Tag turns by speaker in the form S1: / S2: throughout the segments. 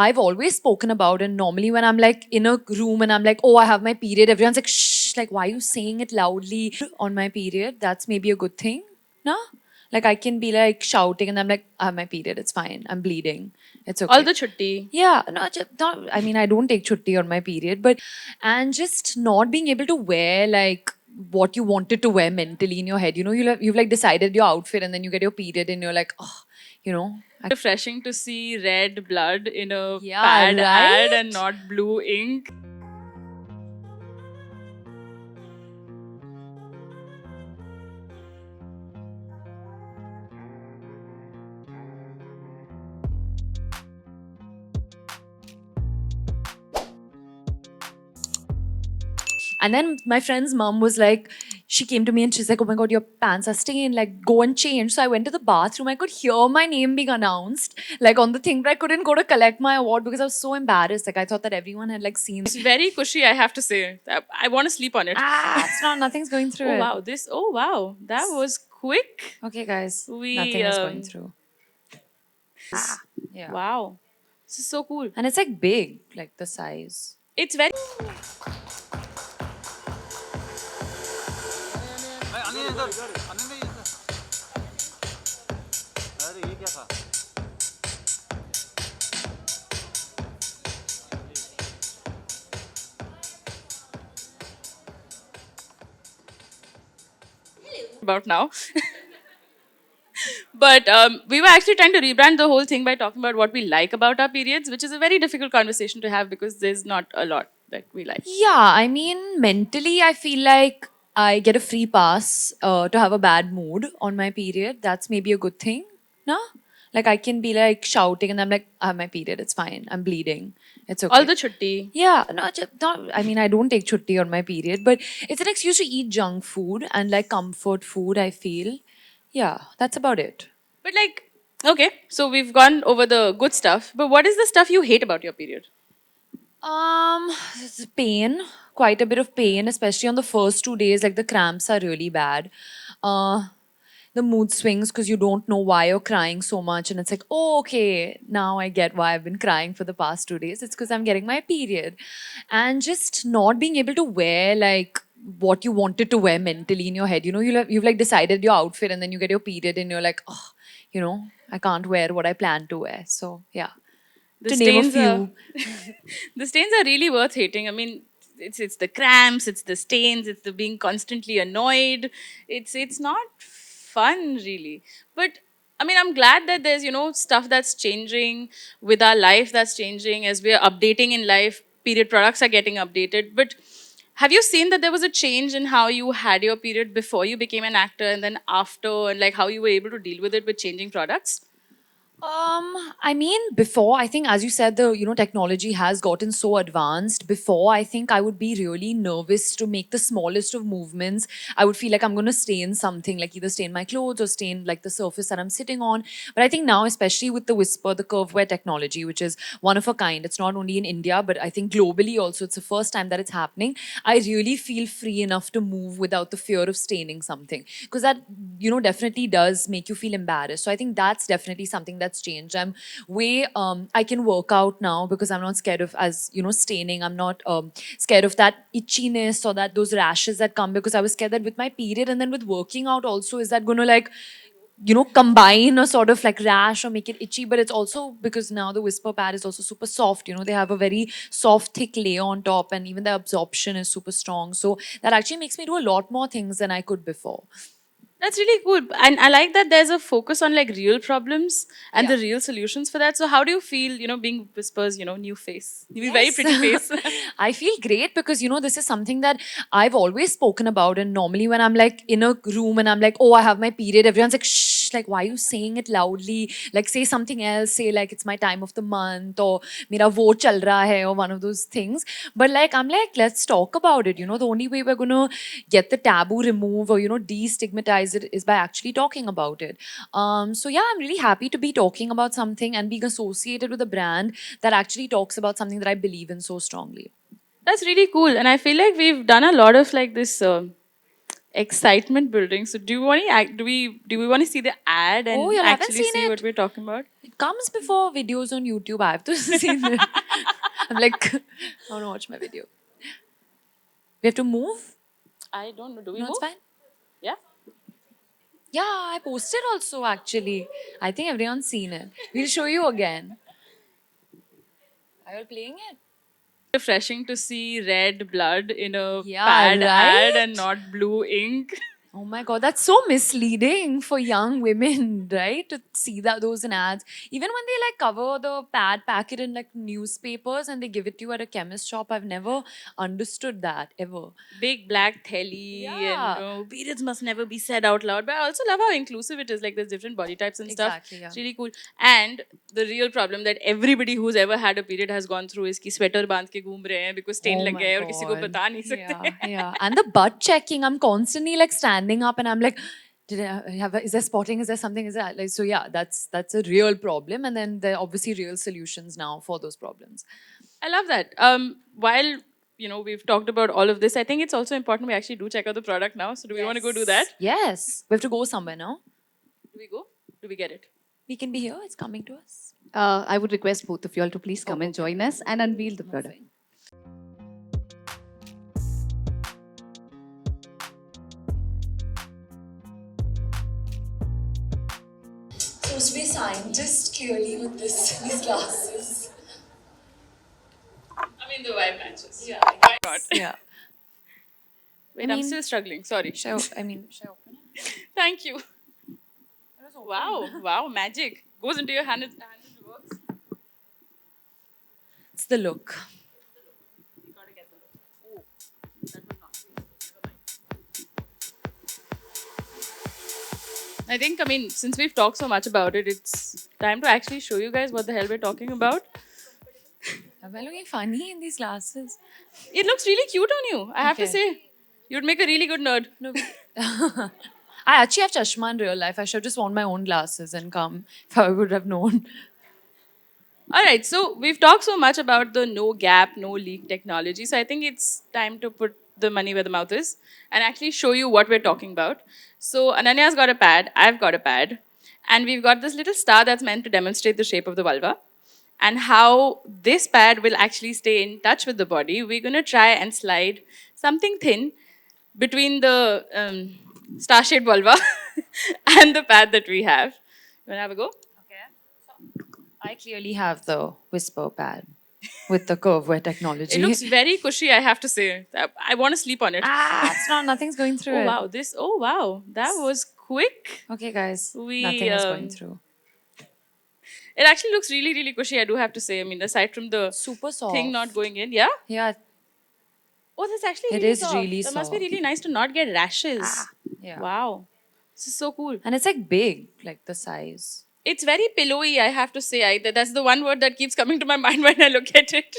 S1: I've always spoken about, and normally when I'm like in a room and I'm like, oh, I have my period, everyone's like, shh, like, why are you saying it loudly on my period? That's maybe a good thing, no? Like, I can be like shouting and I'm like, I have my period, it's fine, I'm bleeding, it's
S2: All
S1: okay.
S2: the chutti.
S1: Yeah, no, just not, I mean, I don't take chutti on my period, but, and just not being able to wear like what you wanted to wear mentally in your head. You know, you've like decided your outfit and then you get your period and you're like, oh, you know,
S2: Refreshing to see red blood in a
S1: yeah,
S2: pad ad and
S1: right?
S2: not blue ink.
S1: And then my friend's mom was like, she came to me and she's like, oh my God, your pants are stained. Like, go and change. So I went to the bathroom. I could hear my name being announced, like on the thing, but I couldn't go to collect my award because I was so embarrassed. Like, I thought that everyone had like seen.
S2: It's very cushy, I have to say. I want to sleep on it.
S1: Ah, it's not, nothing's going through
S2: Oh
S1: it.
S2: wow, this. Oh wow, that was quick.
S1: Okay, guys,
S2: We
S1: nothing is going through. Yeah.
S2: Wow, this is so cool.
S1: And it's like big, like the size.
S2: It's very. About now. But we were actually trying to rebrand the whole thing by talking about what we like about our periods, which is a very difficult conversation to have because there's not a lot that we like.
S1: Yeah, I mean, mentally, I feel like I get a free pass to have a bad mood on my period. That's maybe a good thing, no? Like, I can be like shouting and I'm like, I have my period, it's fine, I'm bleeding, it's
S2: All
S1: okay.
S2: the chutti.
S1: Yeah, no, just not, I mean, I don't take chutti on my period, but it's an excuse to eat junk food and like comfort food, I feel. Yeah, that's about it.
S2: But like, okay, so we've gone over the good stuff, but what is the stuff you hate about your period?
S1: It's pain, quite a bit of pain, especially on the first 2 days. Like the cramps are really bad. Uh, the mood swings because you don't know why you're crying so much, and it's like, oh, okay, now I get why I've been crying for the past 2 days. It's because I'm getting my period, and just not being able to wear like what you wanted to wear mentally in your head. You know, you've like decided your outfit, and then you get your period, and you're like, oh, you know, I can't wear what I plan to wear. So yeah,
S2: The
S1: to name a
S2: stains are
S1: few.
S2: the stains are really worth hating. I mean, it's the cramps, it's the stains, it's the being constantly annoyed. It's not fun really. But I mean, I'm glad that there's stuff that's changing with our life that's changing as we're updating in life. Period products are getting updated, but have you seen that there was a change in how you had your period before you became an actor and then after, and like how you were able to deal with it with changing products?
S1: I mean, before, I think, as you said, the technology has gotten so advanced. Before, I think I would be really nervous to make the smallest of movements. I would feel like I'm going to stain something, like either stain my clothes or stain like the surface that I'm sitting on. But I think now, especially with the Whisper, the curveware technology, which is one of a kind, it's not only in India, but I think globally also, it's the first time that it's happening. I really feel free enough to move without the fear of staining something, because that definitely does make you feel embarrassed. So I think that's definitely something that's changed. I'm way I can work out now because I'm not scared of, as staining. I'm not scared of that itchiness or that those rashes that come, because I was scared that with my period and then with working out also, is that going to like combine a sort of like rash or make it itchy. But it's also because now the Whisper pad is also super soft. They have a very soft thick layer on top, and even the absorption is super strong, so that actually makes me do a lot more things than I could before.
S2: That's really cool. And I like that there's a focus on like real problems and
S1: Yeah.
S2: the real solutions for that. So how do you feel, being Whisper's, new face? Very
S1: Yes.
S2: pretty face.
S1: I feel great because, this is something that I've always spoken about. And normally, when I'm like in a room and I'm like, oh, I have my period, everyone's like, shh, like, why are you saying it loudly? Like, say something else, say, like, it's my time of the month, or mera wo chal raha hai, or one of those things. But, like, I'm like, let's talk about it. The only way we're going to get the taboo removed or, destigmatize it is by actually talking about it. So, yeah, I'm really happy to be talking about something and being associated with a brand that actually talks about something that I believe in so strongly.
S2: That's really cool. And I feel like we've done a lot of like this excitement building. So do we want to see the ad and
S1: Oh, you haven't
S2: actually
S1: seen
S2: see
S1: it?
S2: what we're talking about?
S1: It comes before videos on YouTube. I have to see it. I'm like, I want to watch my video. We have to move?
S2: I don't know. Do we
S1: No,
S2: move?
S1: it's fine.
S2: Yeah.
S1: Yeah, I posted also actually. I think everyone's seen it. We'll show you again. Are you playing it?
S2: Refreshing to see red blood in a
S1: Yeah,
S2: pad ad
S1: right?
S2: and not blue ink.
S1: Oh my god, that's so misleading for young women, right? To see that those in ads. Even when they like cover the pad packet in like newspapers and they give it to you at a chemist shop, I've never understood that ever.
S2: Big black telly
S1: Yeah.
S2: and periods must never be said out loud. But I also love how inclusive it is. Like there's different body types and stuff.
S1: Exactly, yeah.
S2: It's really cool. And the real problem that everybody who's ever had a period has gone through is कि sweater बांध के घूम रहे हैं because stain
S1: Oh
S2: लग
S1: my
S2: गया है और किसी को
S1: God.
S2: बता नहीं सकते.
S1: Yeah, yeah. And the butt checking, I'm constantly like standing up and I'm like, is there spotting? Is there something? Is that like so? Yeah, that's a real problem, and then there are obviously real solutions now for those problems.
S2: I love that. While we've talked about all of this, I think it's also important we actually do check out the product now. So do we want to go do that?
S1: Yes, we have to go somewhere now.
S2: Do we go? Do we get it?
S1: We can be here. It's coming to us.
S3: I would request both of you all to please come and join us and unveil the product.
S1: Supposed to be a scientist clearly with these glasses.
S2: I mean, the vibe matches.
S1: Yeah.
S2: Why not?
S1: Yeah.
S2: Wait,
S1: I
S2: I'm
S1: mean-
S2: still struggling. Sorry.
S1: Should I open it?
S2: Thank you. Wow, wow, magic. Goes into your hand and reverse.
S1: It's the look.
S2: You gotta get the look. Oh, that will not be. Never mind. I think, since we've talked so much about it, it's time to actually show you guys what the hell we're talking about.
S1: Am I looking funny in these glasses?
S2: It looks really cute on you, I have to
S1: Okay.
S2: say. You'd make a really good nerd.
S1: No. I actually have chashma in real life. I should have just worn my own glasses and come if I would have known.
S2: All right, so we've talked so much about the no gap, no leak technology. So I think it's time to put the money where the mouth is and actually show you what we're talking about. So Ananya's got a pad, I've got a pad, and we've got this little star that's meant to demonstrate the shape of the vulva and how this pad will actually stay in touch with the body. We're going to try and slide something thin between the star-shaped vulva and the pad that we have. You want to have a go?
S1: I clearly have the whisper pad with the curveware technology.
S2: It looks very cushy, I have to say. I want to sleep on it.
S1: it's not, nothing's going through
S2: Oh
S1: it.
S2: wow, that was quick.
S1: Okay, guys.
S2: We,
S1: nothing is going through.
S2: It actually looks really, really cushy, I do have to say. Aside from the
S1: Super soft.
S2: thing not going in, yeah?
S1: Yeah.
S2: Oh, that's actually
S1: It
S2: really
S1: is
S2: soft.
S1: really
S2: That must be
S1: soft.
S2: really nice to not get rashes.
S1: Yeah.
S2: Wow. This is so cool.
S1: And it's like big, like the size.
S2: It's very pillowy, I have to say. That's the one word that keeps coming to my mind when I look at it.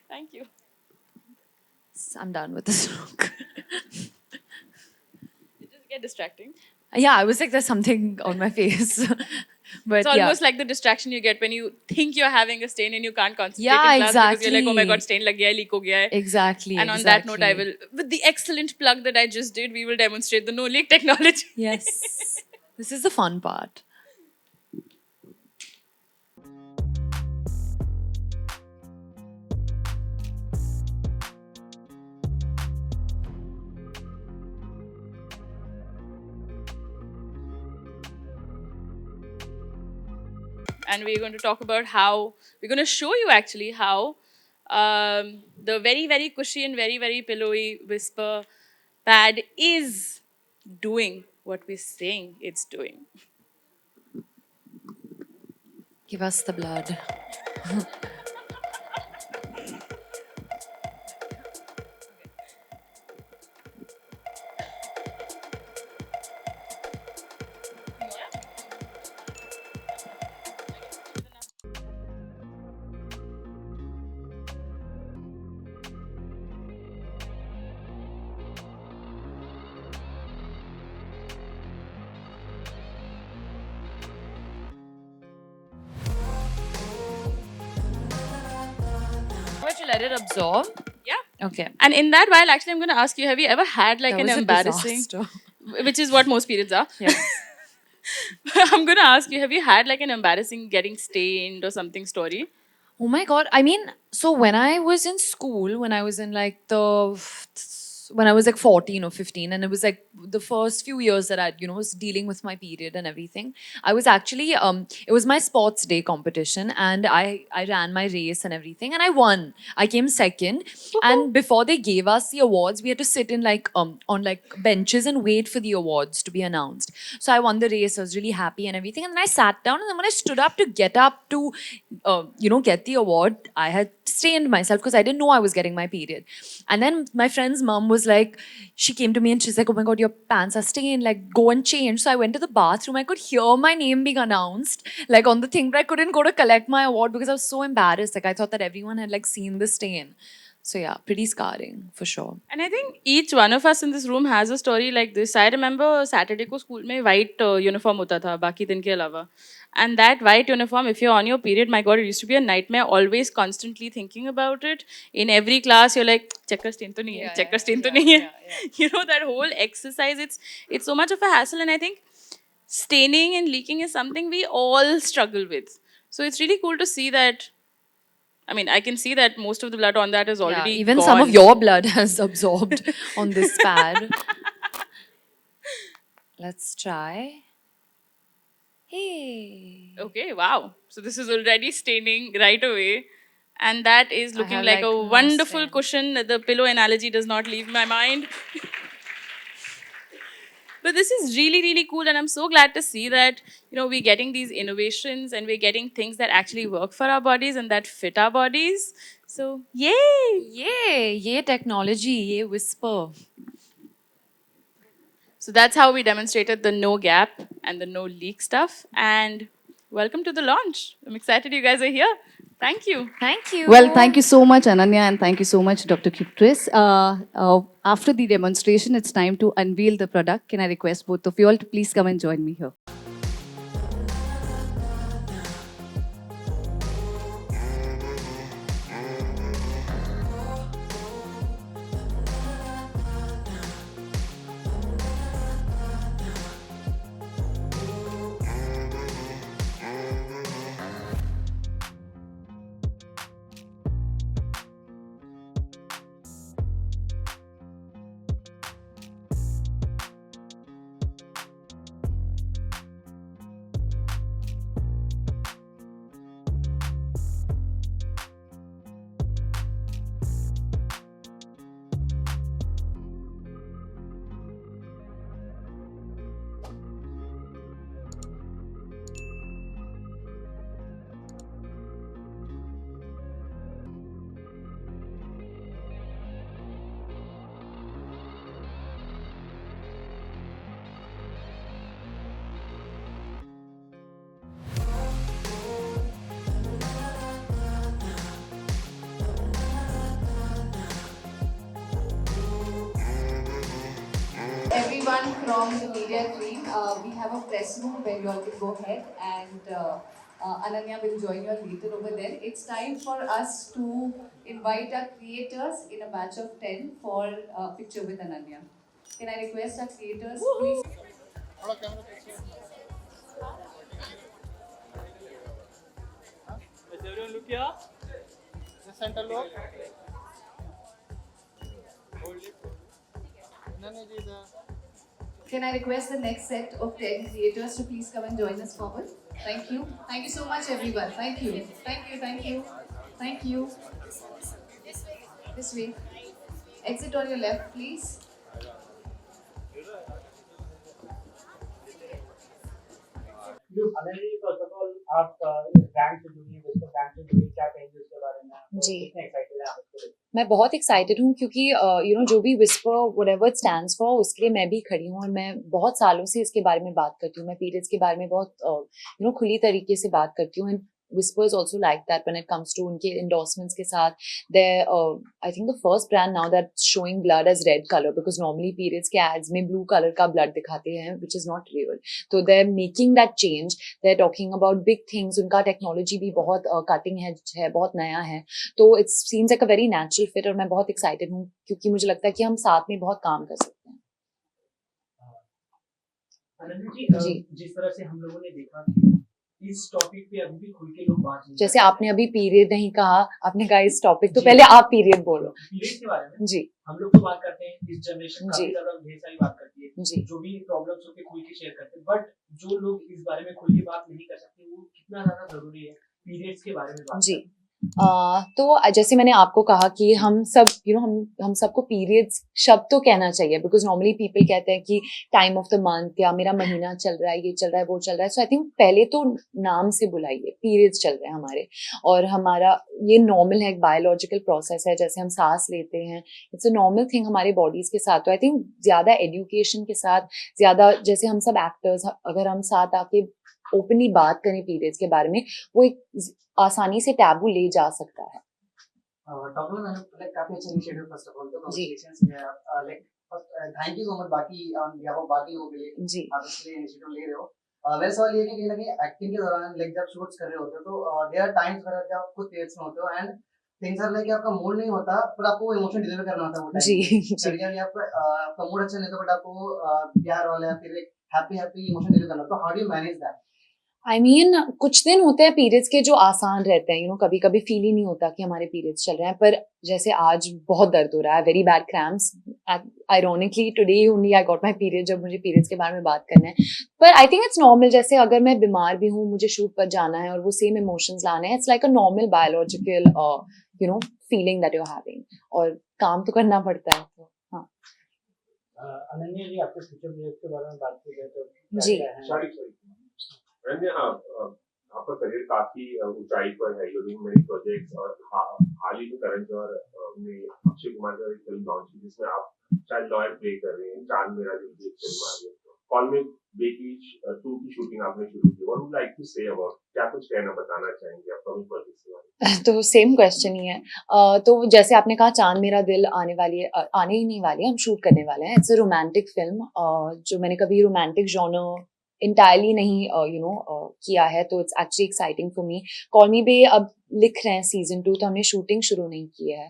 S2: Thank you.
S1: I'm done with this look.
S2: It just get distracting.
S1: Yeah, I was like, there's something on my face. But
S2: It's
S1: yeah.
S2: almost like the distraction you get when you think you're having a stain and you can't concentrate
S1: Yeah,
S2: in class because you're like, oh my
S1: exactly.
S2: god, stain lag gaya hai, leak ho gaya hai.
S1: Exactly.
S2: And on that note, I will, with the excellent plug that I just did, we will demonstrate the no leak technology.
S1: Yes. This is the fun part.
S2: And we're going to talk about how, we're going to show you actually how the very, very cushy and very, very pillowy whisper pad is doing what we're saying it's doing.
S1: Give us the blood. But you let it absorb.
S2: Yeah,
S1: Okay.
S2: And in that while, actually, I'm going to ask you: have you ever had like
S1: That
S2: an
S1: was a
S2: embarrassing,
S1: disaster.
S2: which is what most periods are?
S1: Yeah.
S2: I'm going to ask you: have you had like an embarrassing getting stained or something story?
S1: Oh my God. I mean, so when I was in school, when I was in like when I was like 14 or 15, and it was like the first few years that I, was dealing with my period and everything, I was actually, it was my sports day competition, and I ran my race and everything, and I won. I came second. And before they gave us the awards, we had to sit in like, on like benches and wait for the awards to be announced. So I won the race. I was really happy and everything. And then I sat down, and then when I stood up to get up to, get the award, I had stained myself because I didn't know I was getting my period. And then my friend's mom was like, she came to me and she's like, oh my God, your pants are stained, like go and change. So I went to the bathroom. I could hear my name being announced, like on the thing, but I couldn't go to collect my award because I was so embarrassed. Like I thought that everyone had like seen the stain. So yeah, pretty scarring for sure.
S2: And I think each one of us in this room has a story like this. I remember Saturday को school में white uniform होता था बाकी दिन के अलावा. And that white uniform, if you're on your period, my God, it used to be a nightmare. Always constantly thinking about it. In every class, you're like, check का stain तो नहीं है, check का stain तो नहीं है. You know, that whole exercise, it's so much of a hassle. And I think staining and leaking is something we all struggle with. So it's really cool to see that. I mean, I can see that most of the blood on that is
S1: Yeah,
S2: already
S1: even
S2: gone.
S1: some of your blood has absorbed on this pad. Let's try. Hey.
S2: Okay, wow. So this is already staining right away. And that is
S1: I
S2: looking
S1: have,
S2: like
S1: like,
S2: a
S1: no
S2: wonderful
S1: stain.
S2: cushion. The pillow analogy does not leave my mind. But this is really, really cool. And I'm so glad to see that, we're getting these innovations and we're getting things that actually work for our bodies and that fit our bodies. So, yay!
S1: Yay! Yay technology! Yay whisper!
S2: So that's how we demonstrated the no gap and the no leak stuff. And welcome to the launch. I'm excited you guys are here. Thank you.
S1: Thank you.
S3: Well, thank you so much, Ananya, and thank you so much, Dr. Kiptris. After the demonstration, it's time to unveil the product. Can I request both of you all to please come and join me here? Everyone from the media team, we have a press room where you all can go ahead and Ananya will join you all later over there. It's time for us to invite our creators in a batch of 10 for a picture with Ananya. Can I request our creators, please?
S4: Does everyone look here? The center look. Hold it. None of these
S3: Can I request the next set of 10 creators to please come and join us forward? Thank you. Thank you so much, everyone. Thank you. Thank you. Thank you. Thank you. This way. Exit on your left, please.
S4: Ananya first of all आप brand से जुड़ी हैं विश्व brand से जुड़ी क्या कहेंगे उसके बारे में
S1: जी।
S4: कितने एक्साइटेड हैं आप इसको लेकर?
S1: मैं बहुत एक्साइटेड हूँ क्योंकि जो भी whisper whatever it stands for उसके लिए मैं भी खड़ी हूँ और मैं बहुत सालों से इसके बारे में बात करती हूँ। मैं पीरियड्स के बारे में बहुत खुली तरीके से बात करती हूँ and Whisper is also like that when it comes to उनके endorsements के साथ. They're I think the first brand now that's showing blood as red color, because normally periods के ads में blue color का blood दिखाते हैं, which is not real. So they're making that change. They're talking about big things. उनका technology भी बहुत cutting edge है, बहुत नया है. तो it seems like a very natural fit, और मैं बहुत excited हूँ क्योंकि मुझे लगता है कि हम साथ में बहुत काम कर सकते हैं.
S4: अनन्या जी,
S1: जी.
S4: जिस तरह से हम लोगों ने देखा कि इस टॉपिक पे अभी भी खुल के लोग बात नहीं
S1: जैसे आपने अभी पीरियड नहीं कहा, आपने कहा इस टॉपिक, तो
S4: जी.
S1: पहले आप पीरियड बोलो.
S4: पीरियड के बारे में
S1: जी.
S4: हम लोग तो बात करते हैं, इस जनरेशन
S1: जी.
S4: काफी ज्यादा ढेर सारी बात करती है,
S1: जी.
S4: जो भी प्रॉब्लम्स होते हैं खुल के शेयर करते हैं, बट जो लोग इस बारे में खुल के बात नहीं कर सकते, वो कितना ज्यादा जरूरी है पीरियड्स के बारे में बात
S1: जी.
S4: करना.
S1: तो जैसे मैंने आपको कहा कि हम सब हम सबको पीरियड्स शब्द तो कहना चाहिए, बिकॉज नॉर्मली पीपल कहते हैं कि टाइम ऑफ द मंथ, या मेरा महीना चल रहा है, ये चल रहा है, वो चल रहा है. सो आई थिंक पहले तो नाम से बुलाइए, पीरियड्स चल रहे हैं हमारे, और हमारा ये नॉर्मल है, एक बायोलॉजिकल प्रोसेस है, जैसे हम सांस लेते हैं, इट्स अ नॉर्मल थिंग हमारे बॉडीज के साथ. तो आई थिंक ज्यादा एजुकेशन के साथ, ज्यादा जैसे हम सब एक्टर्स अगर हम साथ आके ओपनली बात करें पीरियड्स के बारे में, वो एक आसानी से टैबू ले जा सकता है.
S5: टॉपल मैंने लाइक काफी अच्छा इनिशिएटिव फर्स्ट ऑफ ऑल तो
S1: जी.
S5: Congratulations like first thank you so much बाकी ऑन बिहाफ ऑफ बाकी लोगों के लिए
S1: जी.
S5: आप इसके लिए इनिशिएटिव ले रहे हो. मेरा सवाल ये है कि कहीं ना कहीं एक्टिंग के दौरान लाइक जब शूट्स कर रहे होते हो तो देयर आर टाइम्स वेयर जब आप खुद पीरियड्स में होते हो एंड थिंग्स आर लाइक आपका मूड नहीं होता पर आपको इमोशन डिलीवर करना होता है वो टाइम
S1: जी.
S5: पे.
S1: जी.
S5: कभी आपका मूड अच्छा नहीं होता बट आपको प्यार वाला या फिर एक हैप्पी इमोशन डिलीवर करना, तो how do you manage that?
S1: I mean कुछ दिन होते हैं पीरियड्स के जो आसान रहते हैं, कभी कभी फील ही नहीं होता कि हमारे पीरियड्स चल रहे हैं, पर जैसे आज बहुत दर्द हो रहा है, very bad cramps. Ironically today only I got my period, जब मुझे पीरियड्स के बारे में बात करना है. पर आई थिंक इट्स नॉर्मल. जैसे अगर मैं बीमार भी हूँ, मुझे शूट पर जाना है और वो सेम इमोशंस लाने हैं, it's like a normal biological feeling that you are having, और काम तो करना पड़ता है. तो हाँ.
S4: अनन्या जी, आपके फ्यूचर प्रोजेक्ट के बारे में बात की जाए तो
S1: जी.
S6: सॉरी मैंने आपका करियर काफी ऊंचाई पर है, यू डूइंग मेनी प्रोजेक्ट्स, और हाल ही में करण जौहर ने अक्षय कुमार का एक फिल्म लॉन्च की जिसमें आप चाइल्ड लॉयर प्ले कर रहे हैं. चांद मेरा दिल की एक फिल्म आ रही है. कॉल मी बेकी 2 की शूटिंग आपने शुरू की. What would like to say about, क्या कुछ कहना बताना चाहेंगे अपकमिंग प्रोजेक्ट्स के बारे में?
S1: तो सेम क्वेश्चन ही है. तो जैसे आपने कहा चांद मेरा दिल आने वाली है, आने ही नहीं वाली है, हम शूट करने वाले हैं. इट्स अ रोमांटिक फिल्म, जो मैंने कभी रोमांटिक जॉनर इंटायरली नहीं किया है, तो it's actually exciting for me. Call मी पे अब लिख रहे हैं सीजन 2, तो हमने शूटिंग शुरू नहीं की है.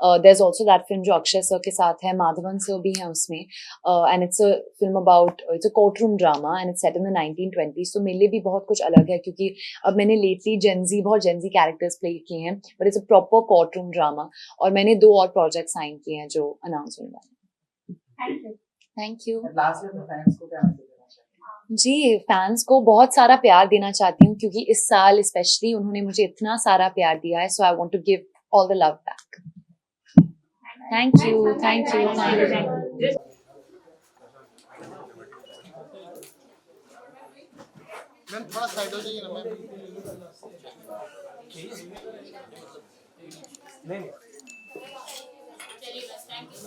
S1: There is also that film जो अक्षय सर के साथ है, माधवन सर भी हैं उसमें, and it's a film about, it's a court room drama and it's set in the 1920s. तो मेरे लिए भी बहुत कुछ अलग है, क्योंकि अब मैंने लेटली बहुत जेंजी कैरेक्टर्स प्ले किए हैं, but it's a proper court room drama. और मैंने 2 और प्रोजेक्ट साइन किए हैं जो अनाउंस होने वाले हैं. Thank you.
S5: लास्ट में अपने फैंस को क्या मैसेज देना चाहिए?
S1: जी, फैंस को बहुत सारा प्यार देना चाहती हूँ, क्योंकि इस साल स्पेशली उन्होंने मुझे इतना सारा प्यार दिया है. So I want to give all the love back. Thank you. Thank you. Thank you.
S7: Ma'am थोड़ा साइड हो जाइए ना मैम.
S4: नहीं.
S8: चलिए बस, थैंक यू.